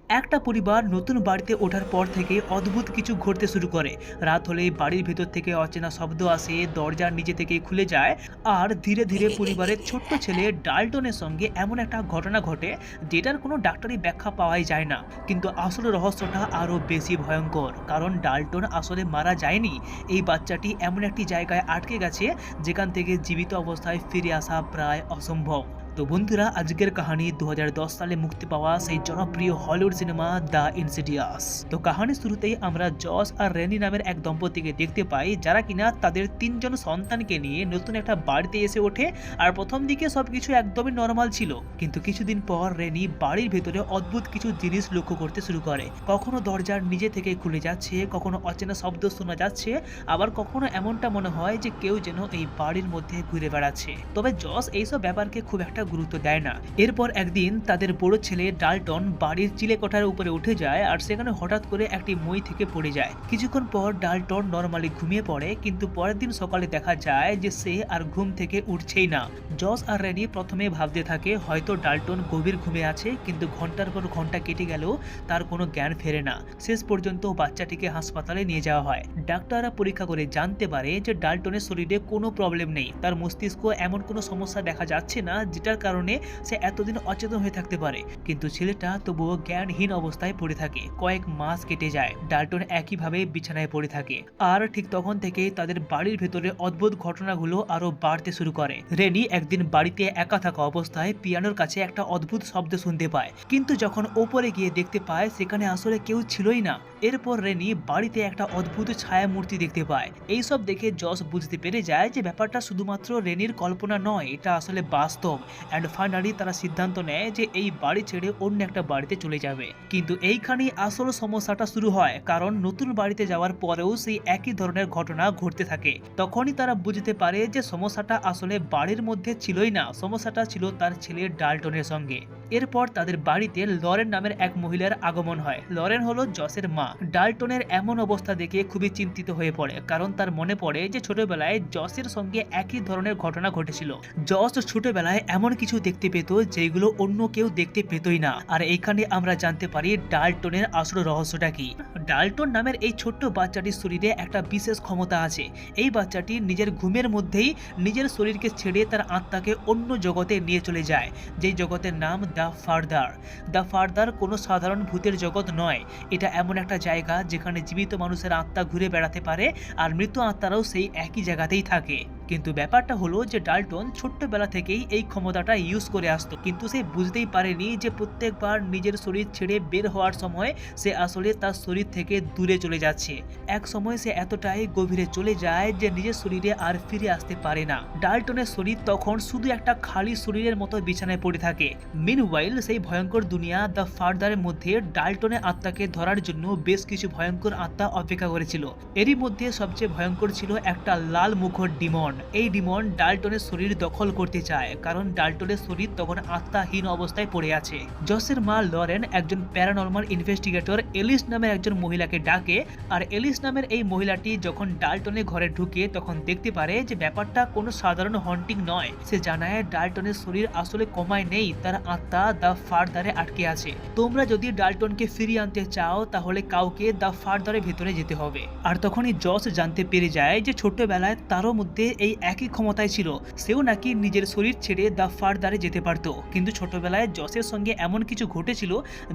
একটা পরিবার নতুন বাড়িতে ওঠার পর থেকে অদ্ভুত কিছু ঘটতে শুরু করে। রাত হলেই বাড়ির ভেতর থেকে অচেনা শব্দ আসে, দরজা নিজে থেকেই খুলে যায়। আর ধীরে ধীরে পরিবারের ছোট্ট ছেলে ডাল্টনের সঙ্গে এমন একটা ঘটনা ঘটে যেটার কোনো ডাক্তারি ব্যাখ্যা পাওয়াই যায় না। কিন্তু আসলে রহস্যটা আরও বেশি ভয়ঙ্কর, কারণ ডাল্টন আসলে মারা যায়নি। এই বাচ্চাটি এমন একটি জায়গায় আটকে গেছে যেখান থেকে জীবিত অবস্থায় ফিরে আসা প্রায় অসম্ভব। তো বন্ধুরা, আজকের কাহিনী 2010 সালে মুক্তি পাওয়া সেই জনপ্রিয় হলিউড সিনেমা দ্য ইনসিডিয়াস। তো কাহিনীর শুরুতেই আমরা জস আর রেনি নামের এক দম্পতিকে দেখতে পাই, যারা কিনা তাদের তিনজন সন্তানকে নিয়ে নতুন একটা বাড়িতে এসে ওঠে। আর প্রথম দিকে সবকিছু একদমই নর্মাল ছিল, কিন্তু কিছুদিন পর রেনি বাড়ির ভেতরে অদ্ভুত কিছু জিনিস লক্ষ্য করতে শুরু করে। কখনো দরজার নিজে থেকে খুলে যাচ্ছে, কখনো অচেনা শব্দ শোনা যাচ্ছে, আবার কখনো এমনটা মনে হয় যে কেউ যেন এই বাড়ির মধ্যে ঘুরে বেড়াচ্ছে। তবে জস এইসব ব্যাপারকে খুব একটা গুরুত্ব দেয় না। এরপর একদিন তাদের বড় ছেলে ডাল্টন বাড়ির চিলেকোঠার উপরে উঠে যায়, আর সেখানে হঠাৎ করে একটি মই থেকে পড়ে যায়। কিছুক্ষণ পর ডাল্টন নরমালি ঘুমিয়ে পড়ে, কিন্তু পরের দিন সকালে দেখা যায় যে সে আর ঘুম থেকে উঠছেই না। জস আর রেনি প্রথমে ভাবতে থাকে হয়তো ডাল্টন গভীর ঘুমে আছে, কিন্তু ঘন্টার পর ঘন্টা কেটে গেলেও তার কোনো জ্ঞান ফেরে না। শেষ পর্যন্ত বাচ্চাটিকে হাসপাতালে নিয়ে যাওয়া হয়। ডাক্তাররা পরীক্ষা করে জানতে পারে যে ডাল্টনের শরীরে কোনো প্রবলেম নেই, তার মস্তিষ্ক এমন কোনো সমস্যা দেখা যাচ্ছে না যেটার কারণে সে এতদিন অচেতন হয়ে থাকতে পারে। কিন্তু ছেলেটা তবুও জ্ঞানহীন অবস্থায় পড়ে থাকে। কয়েক মাস কেটে যায়, ডাল্টন একইভাবে বিছানায় পড়ে থাকে। আর ঠিক তখন থেকে তাদের বাড়ির ভেতরে অদ্ভুত ঘটনাগুলো আরো বাড়তে শুরু করে। রেনি একদিন বাড়িতে একা থাকা অবস্থায় পিয়ানোর কাছে একটা অদ্ভুত শব্দ শুনতে পায়, কিন্তু যখন ওপরে গিয়ে দেখতে পায় সেখানে আসলে কেউ ছিলই না। এরপর রেনি বাড়িতে একটা অদ্ভুত ছায়া মূর্তি দেখতে পায়। এইসব দেখে জস বুঝতে পেরে যায় যে ব্যাপারটা শুধুমাত্র রেনির কল্পনা নয়, এটা আসলে বাস্তব। অ্যান্ড ফাইনালি তারা সিদ্ধান্ত নেয় যে এই বাড়ি ছেড়ে অন্য একটা বাড়িতে চলে যাবে। কিন্তু এইখানেই আসল সমস্যাটা শুরু হয়, কারণ নতুন বাড়িতে যাওয়ার পরেও সেই একই ধরনের ঘটনা ঘটতে থাকে। তখনই তারা বুঝতে পারে যে সমস্যাটা আসলে বাড়ির মধ্যে ছিলই না, সমস্যাটা ছিল তার ছেলে ডাল্টনের সঙ্গে। এরপর তাদের বাড়িতে লরেন নামের এক মহিলার আগমন হয়। লরেন হলো জসের মা। ডাল্টনের এমন অবস্থা দেখে খুবই চিন্তিত হয়ে পড়ে, কারণ তার মনে পড়ে যে ছোটবেলায় জসের সঙ্গে একই ধরনের ঘটনা ঘটেছিল। জস ছোটবেলায় এমন কিছু দেখতে পেত যেগুলো অন্য কেউ দেখতে পেতই না। আর এইখানে আমরা জানতে পারি ডাল্টনের আসল রহস্যটা কি। ডাল্টন নামের এই ছোট্ট বাচ্চাটির শরীরে একটা বিশেষ ক্ষমতা আছে। এই বাচ্চাটি নিজের ঘুমের মধ্যেই নিজের শরীরকে ছেড়ে তার আত্মাকে অন্য জগতে নিয়ে চলে যায়, যেই জগতের নাম দ্য ফার্দার। দ্য ফার্দার কোনো সাধারণ ভূতের জগৎ নয়, এটা এমন একটা জায়গা যেখানে জীবিত মানুষের আত্মা ঘুরে বেড়াতে পারে, আর মৃত আত্মারাও সেই একই জায়গাতেই থাকে। কিন্তু ব্যাপারটা হলো যে ডাল্টন ছোট্টবেলা থেকেই এই ক্ষমতাটা ইউজ করে আসতো, কিন্তু সে বুঝতেই পারেনি যে প্রত্যেকবার নিজের শরীর ছেড়ে বের হওয়ার সময় সে আসলে তার শরীর থেকে দূরে চলে যাচ্ছে। এক সময় সে এতটাই গভীরে চলে যায় যে নিজের শরীরে আর ফিরে আসতে পারে না। ডাল্টনের শরীর তখন শুধু একটা খালি শরীরের মতো বিছানায় পড়ে থাকে। মিনওয়াইল সেই ভয়ঙ্কর দুনিয়া দ্য ফার্দারের মধ্যে ডাল্টনের আত্মাকে ধরার জন্য বেশ কিছু ভয়ঙ্কর আত্মা অপেক্ষা করেছিল। এরই মধ্যে সবচেয়ে ভয়ঙ্কর ছিল একটা লাল মুখর ডিমন। এই ডিমন ডাল্টনের শরীর দখল করতে চায়, কারণ ডাল্টনের শরীর তখন আত্মাহীন অবস্থায় পড়ে আছে। জসের মা লরেন একজন প্যারানর্মাল ইনভেস্টিগেটর এলিস নামের একজন মহিলাকে ডাকে। আর এলিস নামের এই মহিলাটি যখন ডাল্টনের ঘরে ঢুকে তখন দেখতে পারে যে ব্যাপারটা কোনো সাধারণ হন্টিং নয়। সে জানায় ডাল্টনের শরীর আসলে কমায় নেই, তার আত্মা দ্য ফার্দারে আটকে আছে। তোমরা যদি ডাল্টনকে ফিরিয়ে আনতে চাও তাহলে কাউকে দ্য ফার্দারের ভেতরে যেতে হবে। আর তখনই জস জানতে পেরে যায় যে ছোট্টবেলায় তারও মধ্যে এই একই ক্ষমতায় ছিল। সেও নাকি নিজের শরীর ছেড়ে দ্য ফার্দারে যেতে পারত, কিন্তু ছোটবেলায় জসের সঙ্গে এমন কিছু ঘটেছিল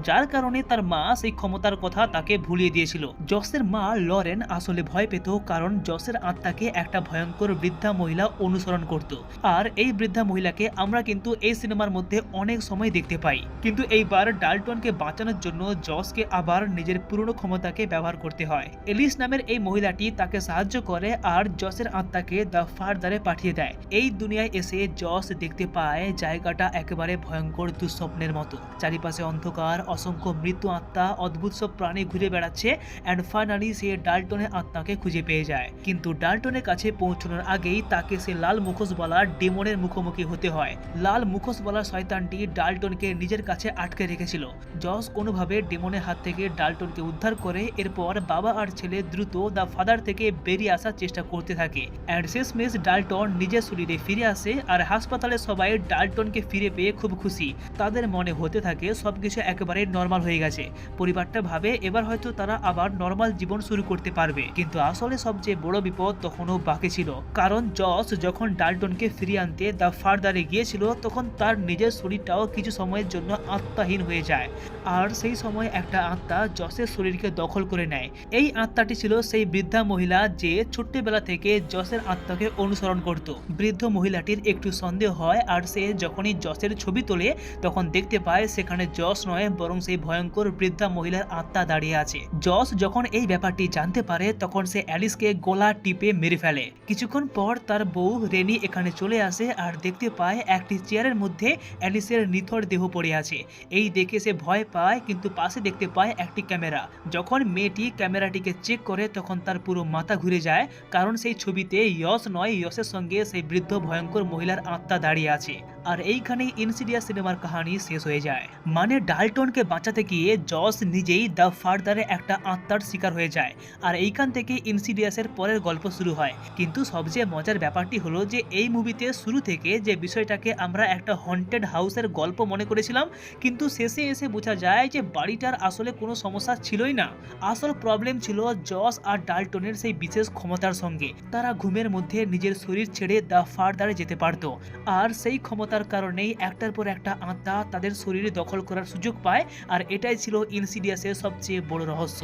যার কারণে তার মা সেই ক্ষমতার কথা তাকে ভুলিয়ে দিয়েছিল। জসের মা লরেন আসলে ভয় পেত, কারণ জসের আত্মাকে একটা ভয়ঙ্কর বৃদ্ধা মহিলা অনুসরণ করত। আর এই বৃদ্ধা মহিলাকে আমরা কিন্তু এই সিনেমার মধ্যে অনেক সময় দেখতে পাই। কিন্তু এইবার ডাল্টনকে বাঁচানোর জন্য জসকে আবার নিজের পুরনো ক্ষমতাকে ব্যবহার করতে হয়। এলিস নামের এই মহিলাটি তাকে সাহায্য করে আর জসের আত্মাকে দ্য ফার্দারে পাঠিয়ে দেয়। এই দুনিয়ায় এসে জস দেখতে পায় জায়গাটা একেবারে ভয়ঙ্কর দুঃস্বপ্নের মতো। চারিপাশে অন্ধকার, অসংখ্য মৃত্যু আত্মা, অদ্ভুত সব প্রাণী ঘুরে বেড়াচ্ছে। অ্যান্ড ফাইনালি সে ডাল্টনের আত্মাকে খুঁজে পেয়ে যায়। কিন্তু ডাল্টনের কাছে পৌঁছানোর আগেই তাকে সে লাল মুখোশওয়ালা ডেমনের মুখোমুখি হতে হয়। লাল মুখোশওয়ালা শয়তানটি ডাল্টনকে নিজের কাছে আটকে রেখেছিল। জস কোনোভাবে ডেমনের হাত থেকে ডাল্টনকে উদ্ধার করে এরপর বাবা আর ছেলে দ্রুত দ্য ফাদার থেকে বেরিয়ে আসার চেষ্টা করতে থাকে। অ্যান্ড শেষমেশ মিসেস ডাল্টন নিজের শরীরে ফিরে আসে আর হাসপাতালে সবাই ডাল্টনকে ফিরে পেয়ে খুব খুশি। তাদের মনে হতে থাকে সবকিছু একেবারে নর্মাল হয়ে গেছে। পরিবারটা ভাবে এবার হয়তো তারা আবার নর্মাল জীবন শুরু করতে পারবে, কিন্তু আসলে সবচেয়ে বড় বিপদ তখনও বাকি ছিল। কারণ জস যখন ডাল্টনকে ফিরিয়ে আনতে দ্য ফার্দারে গিয়েছিল তখন তার নিজের শরীরটাও কিছু সময়ের জন্য আত্মাহীন হয়ে যায়। আর সেই সময় একটা আত্মা জসের শরীরকে দখল করে নেয়। এই আত্মাটি ছিল সেই বৃদ্ধা মহিলা যে ছোট্টবেলা থেকে জসের আত্মাকে অনুসরণ করত। বৃদ্ধ মহিলাটির একটু সন্দেহ হয় আর সে যখনই জসের ছবি তোলে তখন দেখতে পায় সেখানে জস নয় বরং সেই ভয়ঙ্কর বৃদ্ধা মহিলার আত্মা দাঁড়িয়ে আছে। জস যখন এই ব্যাপারটি জানতে পারে তখন সে অ্যালিসকে গলা টিপে মেরে ফেলে। কিছুক্ষণ পর তার বউ রেনি এখানে চলে আসে আর দেখতে পায় একটি চেয়ারের মধ্যে অ্যালিসের নিথর দেহ পড়ে আছে। এই দেখে সে ভয় পায়, কিন্তু পাশে দেখতে পায় একটি ক্যামেরা। যখন মেয়েটি ক্যামেরাটিকে চেক করে তখন তার পুরো মাথা ঘুরে যায়, কারণ সেই ছবিতে ইয়স নয়, ইয়সের সঙ্গে সেই বৃদ্ধ ভয়ঙ্কর মহিলার আত্মা দাঁড়িয়ে আছে। আর এইখানেই ইনসিডিয়াস সিনেমার কাহিনী শেষ হয়ে যায়। মানে ডাল্টনকে বাঁচাতে গিয়ে জস নিজেই দ্য ফার্দারে একটা আত্মার শিকার হয়ে যায়। আর এইখান থেকে ইনসিডিয়াসের পরের গল্প শুরু হয়। কিন্তু সবচেয়ে মজার ব্যাপারটি হলো যে এই মুভিতে শুরু থেকে যে বিষয়টাকে আমরা একটা হন্টেড হাউসের গল্প মনে করেছিলাম, কিন্তু শেষে এসে বোঝা যায় যে বাড়িটার আসলে কোনো সমস্যা ছিলই না। আসল প্রবলেম ছিল জস আর ডাল্টনের সেই বিশেষ ক্ষমতার সঙ্গে। তারা ঘুমের মধ্যে নিজের শরীর ছেড়ে দ্য ফার্দারে যেতে পারত, আর সেই ক্ষমতার কারণেই একটার পর একটা আত্মা তাদের শরীরে দখল করার সুযোগ পায়। আর এটাই ছিল ইনসিডিয়াসের সবচেয়ে বড় রহস্য।